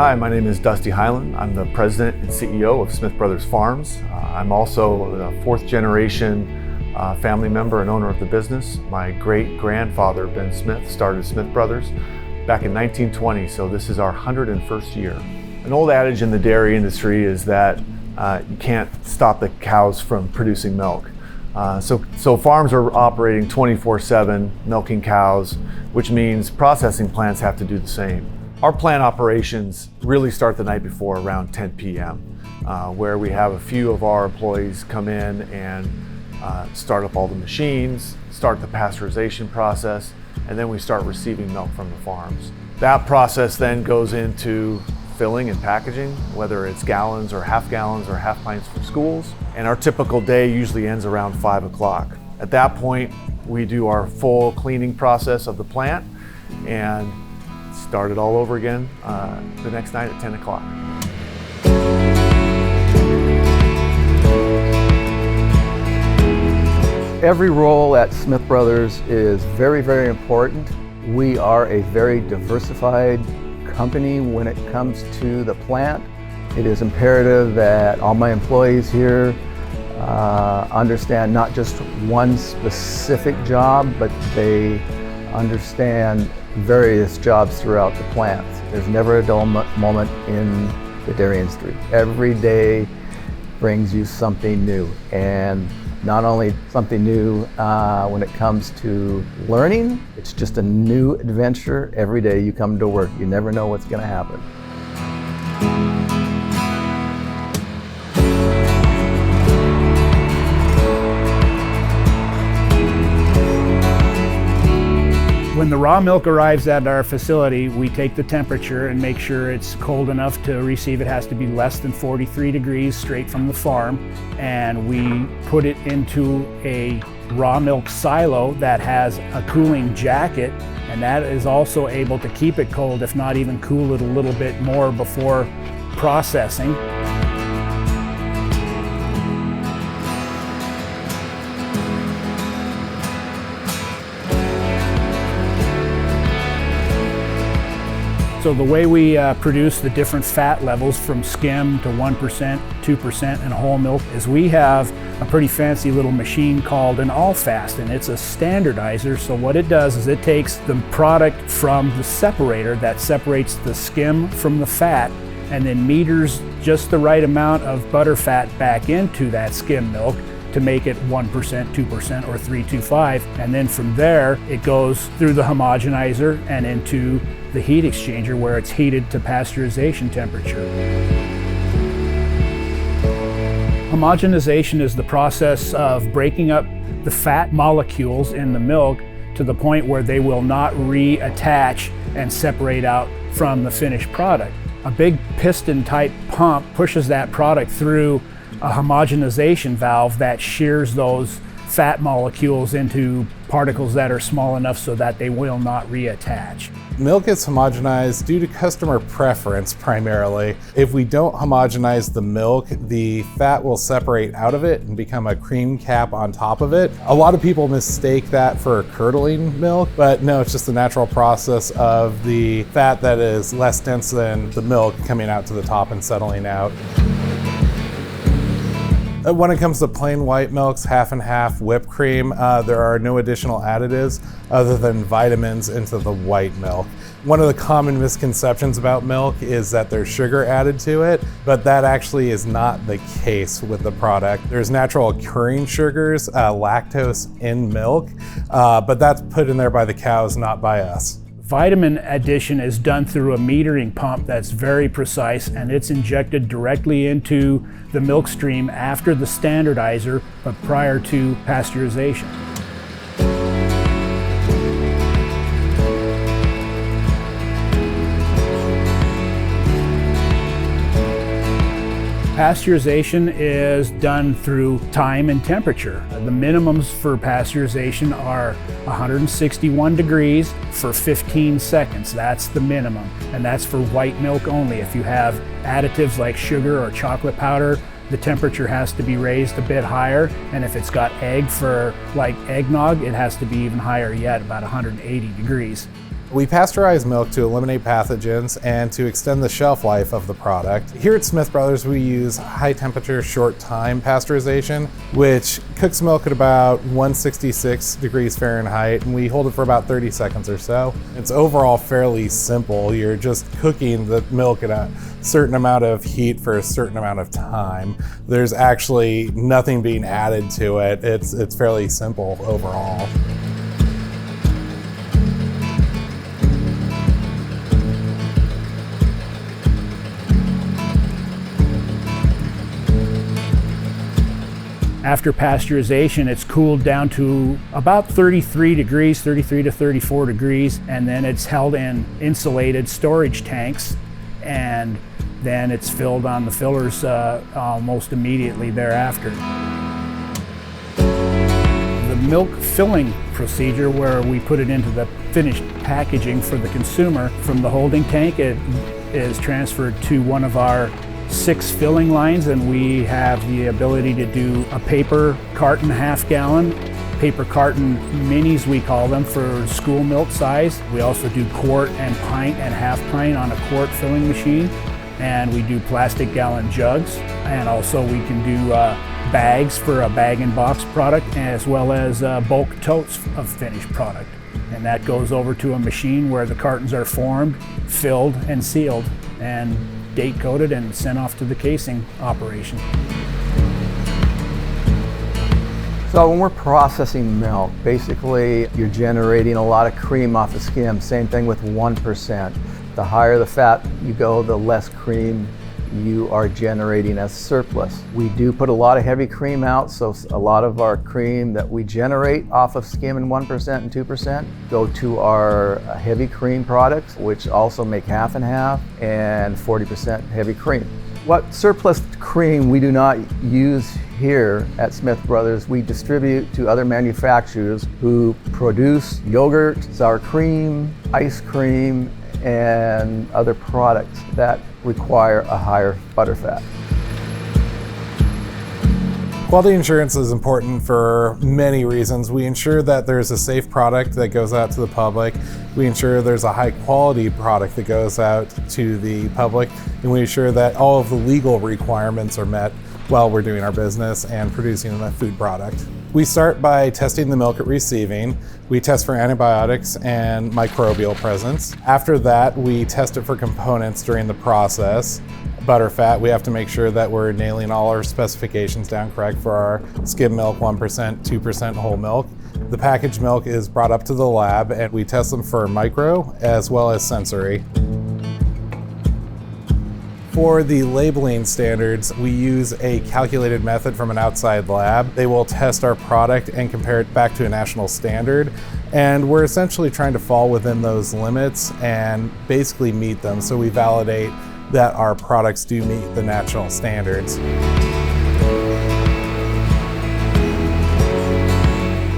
Hi, my name is Dusty Hyland. I'm the president and CEO of Smith Brothers Farms. I'm also a fourth generation family member and owner of the business. My great grandfather, Ben Smith, started Smith Brothers back in 1920, so this is our 101st year. An old adage in the dairy industry is that you can't stop the cows from producing milk. So farms are operating 24/7, milking cows, which means processing plants have to do the same. Our plant operations really start the night before around 10 p.m., where we have a few of our employees come in and start up all the machines, start the pasteurization process, and then we start receiving milk from the farms. That process then goes into filling and packaging, whether it's gallons or half pints for schools. And our typical day usually ends around 5 o'clock. At that point, we do our full cleaning process of the plant and start it all over again the next night at 10 o'clock. Every role at Smith Brothers is very, very important. We are a very diversified company when it comes to the plant. It is imperative that all my employees here understand not just one specific job, but they understand various jobs throughout the plant. There's never a dull moment in the dairy industry. Every day brings you something new, and not only something new when it comes to learning, it's just a new adventure every day you come to work. You never know what's going to happen. When the raw milk arrives at our facility, we take the temperature and make sure it's cold enough to receive. It has to be less than 43 degrees straight from the farm. And we put it into a raw milk silo that has a cooling jacket, and that is also able to keep it cold, if not even cool it a little bit more before processing. So the way we produce the different fat levels from skim to 1%, 2%, and whole milk is we have a pretty fancy little machine called an all-fast, and it's a standardizer. So what it does is it takes the product from the separator that separates the skim from the fat, and then meters just the right amount of butter fat back into that skim milk to make it 1%, 2%, or 325. And then from there, it goes through the homogenizer and into the heat exchanger where it's heated to pasteurization temperature. Homogenization is the process of breaking up the fat molecules in the milk to the point where they will not reattach and separate out from the finished product. A big piston type pump pushes that product through a homogenization valve that shears those fat molecules into particles that are small enough so that they will not reattach. Milk is homogenized due to customer preference primarily. If we don't homogenize the milk, the fat will separate out of it and become a cream cap on top of it. A lot of people mistake that for curdling milk, but no, it's just the natural process of the fat that is less dense than the milk coming out to the top and settling out. When it comes to plain white milks, half and half whipped cream, there are no additional additives other than vitamins into the white milk. One of the common misconceptions about milk is that there's sugar added to it, but that actually is not the case with the product. There's natural occurring sugars, lactose in milk, but that's put in there by the cows, not by us. Vitamin addition is done through a metering pump that's very precise, and it's injected directly into the milk stream after the standardizer, but prior to pasteurization. Pasteurization is done through time and temperature. The minimums for pasteurization are 161 degrees for 15 seconds. That's the minimum, and that's for white milk only. If you have additives like sugar or chocolate powder, the temperature has to be raised a bit higher, and if it's got egg for like eggnog, it has to be even higher yet, about 180 degrees. We pasteurize milk to eliminate pathogens and to extend the shelf life of the product. Here at Smith Brothers, we use high temperature, short time pasteurization, which cooks milk at about 166 degrees Fahrenheit, and we hold it for about 30 seconds or so. It's overall fairly simple. You're just cooking the milk at a certain amount of heat for a certain amount of time. There's actually nothing being added to it. It's fairly simple overall. After pasteurization, it's cooled down to about 33 degrees, 33 to 34 degrees, and then it's held in insulated storage tanks, and then it's filled on the fillers almost immediately thereafter. The milk filling procedure, where we put it into the finished packaging for the consumer, from the holding tank, it is transferred to one of our 6 filling lines, and we have the ability to do a paper carton half-gallon, paper carton minis we call them, for school milk size. We also do quart and pint and half pint on a quart filling machine, and we do plastic gallon jugs, and also we can do bags for a bag and box product, as well as bulk totes of finished product. And that goes over to a machine where the cartons are formed, filled, and sealed, and date coded and sent off to the casing operation. So when we're processing milk, basically you're generating a lot of cream off the skim. Same thing with 1%. The higher the fat you go, the less cream you are generating as surplus. We do put a lot of heavy cream out, so a lot of our cream that we generate off of skim and 1% and 2% go to our heavy cream products, which also make half and half and 40% heavy cream. What surplus cream we do not use here at Smith Brothers, we distribute to other manufacturers who produce yogurt, sour cream, ice cream, and other products that require a higher butterfat. Quality insurance is important for many reasons. We ensure that there's a safe product that goes out to the public. We ensure there's a high quality product that goes out to the public, and we ensure that all of the legal requirements are met while we're doing our business and producing a food product. We start by testing the milk at receiving. We test for antibiotics and microbial presence. After that, we test it for components during the process. Butterfat, we have to make sure that we're nailing all our specifications down correct for our skim milk, 1%, 2% whole milk. The packaged milk is brought up to the lab, and we test them for micro as well as sensory. For the labeling standards, we use a calculated method from an outside lab. They will test our product and compare it back to a national standard. And we're essentially trying to fall within those limits and basically meet them. So we validate that our products do meet the national standards.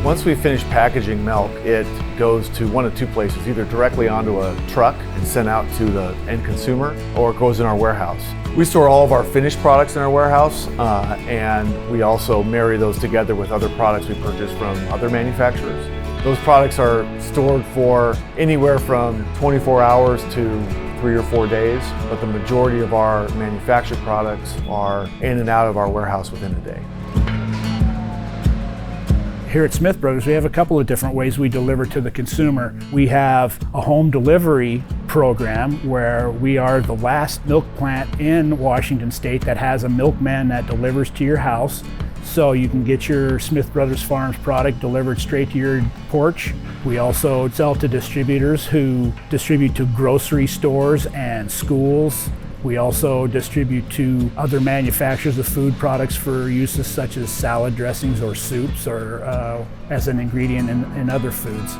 Once we finish packaging milk, it goes to one of two places, either directly onto a truck and sent out to the end consumer, or it goes in our warehouse. We store all of our finished products in our warehouse, and we also marry those together with other products we purchase from other manufacturers. Those products are stored for anywhere from 24 hours to 3 or 4 days, but the majority of our manufactured products are in and out of our warehouse within a day. Here at Smith Brothers, we have a couple of different ways we deliver to the consumer. We have a home delivery program where we are the last milk plant in Washington State that has a milkman that delivers to your house. So you can get your Smith Brothers Farms product delivered straight to your porch. We also sell to distributors who distribute to grocery stores and schools. We also distribute to other manufacturers of food products for uses such as salad dressings or soups, or as an ingredient in other foods.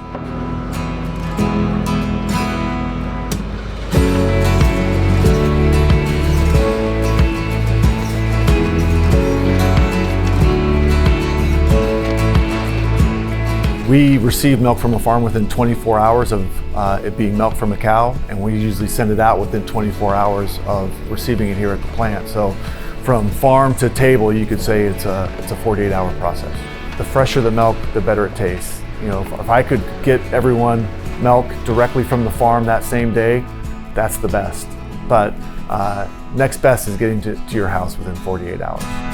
We receive milk from a farm within 24 hours of it being milk from a cow, and we usually send it out within 24 hours of receiving it here at the plant. So from farm to table, you could say it's a 48-hour process. The fresher the milk, the better it tastes. You know, if I could get everyone milk directly from the farm that same day, that's the best. But next best is getting to your house within 48 hours.